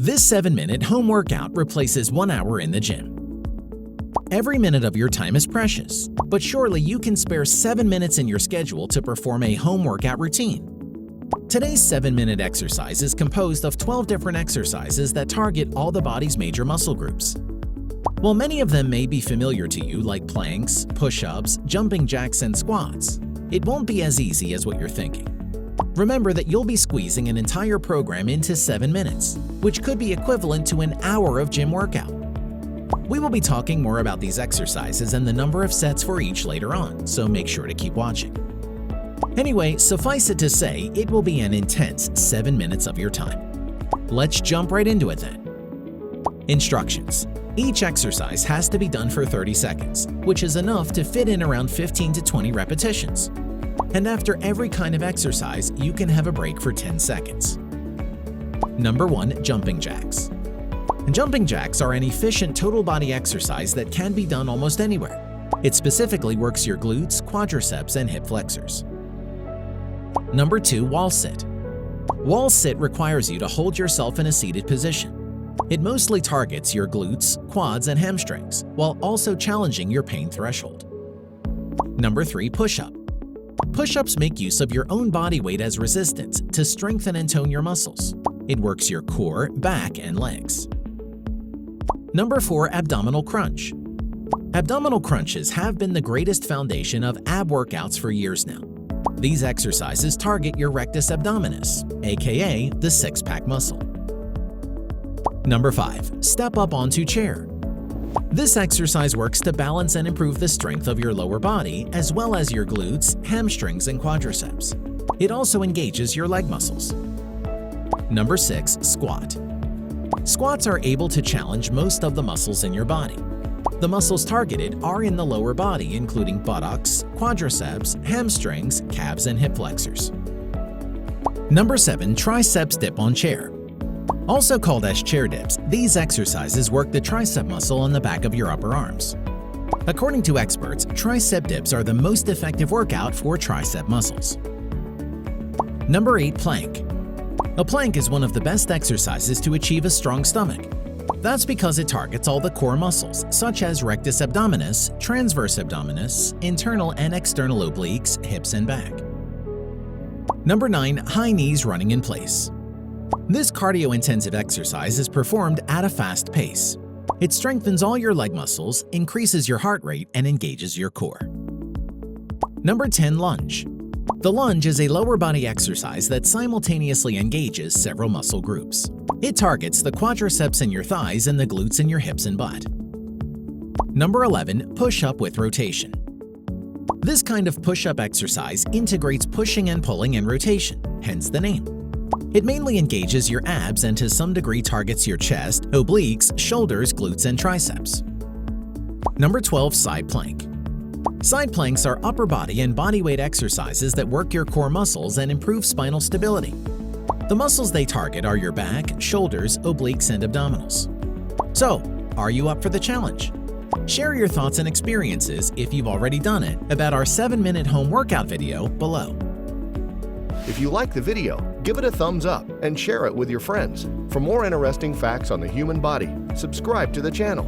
This 7-minute home workout replaces 1 hour in the gym. Every minute of your time is precious, but surely you can spare 7 minutes in your schedule to perform a home workout routine. Today's 7-minute exercise is composed of 12 different exercises that target all the body's major muscle groups. While many of them may be familiar to you, like planks, push-ups, jumping jacks, and squats, it won't be as easy as what you're thinking. Remember that you'll be squeezing an entire program into 7 minutes, which could be equivalent to an hour of gym workout. We will be talking more about these exercises and the number of sets for each later on, so make sure to keep watching. Anyway, suffice it to say, it will be an intense 7 minutes of your time. Let's jump right into it then. Instructions. Each exercise has to be done for 30 seconds, which is enough to fit in around 15 to 20 repetitions. And after every kind of exercise, you can have a break for 10 seconds. Number 1. Jumping jacks. Jumping jacks are an efficient total body exercise that can be done almost anywhere. It specifically works your glutes, quadriceps, and hip flexors. Number 2. Wall sit. Wall sit requires you to hold yourself in a seated position. It mostly targets your glutes, quads, and hamstrings, while also challenging your pain threshold. Number 3. Push-up. Push-ups make use of your own body weight as resistance to strengthen and tone your muscles. It works your core, back, and legs. Number 4. Abdominal crunch. Abdominal crunches have been the greatest foundation of ab workouts for years now. These exercises target your rectus abdominis, aka the six-pack muscle. Number 5. Step up onto chair. This exercise works to balance and improve the strength of your lower body as well as your glutes, hamstrings, and quadriceps. It also engages your leg muscles. Number 6. Squat. Squats are able to challenge most of the muscles in your body. The muscles targeted are in the lower body, including buttocks, quadriceps, hamstrings, calves, and hip flexors. Number 7. Triceps dip on chair. Also called as chair dips, these exercises work the tricep muscle on the back of your upper arms. According to experts, tricep dips are the most effective workout for tricep muscles. Number 8. Plank. A plank is one of the best exercises to achieve a strong stomach. That's because it targets all the core muscles, such as rectus abdominis, transverse abdominis, internal and external obliques, hips, and back. Number 9. High knees running in place. This cardio-intensive exercise is performed at a fast pace. It strengthens all your leg muscles, increases your heart rate, and engages your core. Number 10. Lunge. The lunge is a lower body exercise that simultaneously engages several muscle groups. It targets the quadriceps in your thighs and the glutes in your hips and butt. Number 11. Push-up with rotation. This kind of push-up exercise integrates pushing and pulling in rotation, hence the name. It mainly engages your abs and to some degree targets your chest, obliques, shoulders, glutes, and triceps. Number 12. Side plank. Side planks are upper body and body weight exercises that work your core muscles and improve spinal stability. The muscles they target are your back, shoulders, obliques, and abdominals. So, are you up for the challenge? Share your thoughts and experiences, if you've already done it, about our 7-minute home workout video below. If you like the video, give it a thumbs up and share it with your friends. For more interesting facts on the human body, subscribe to the channel.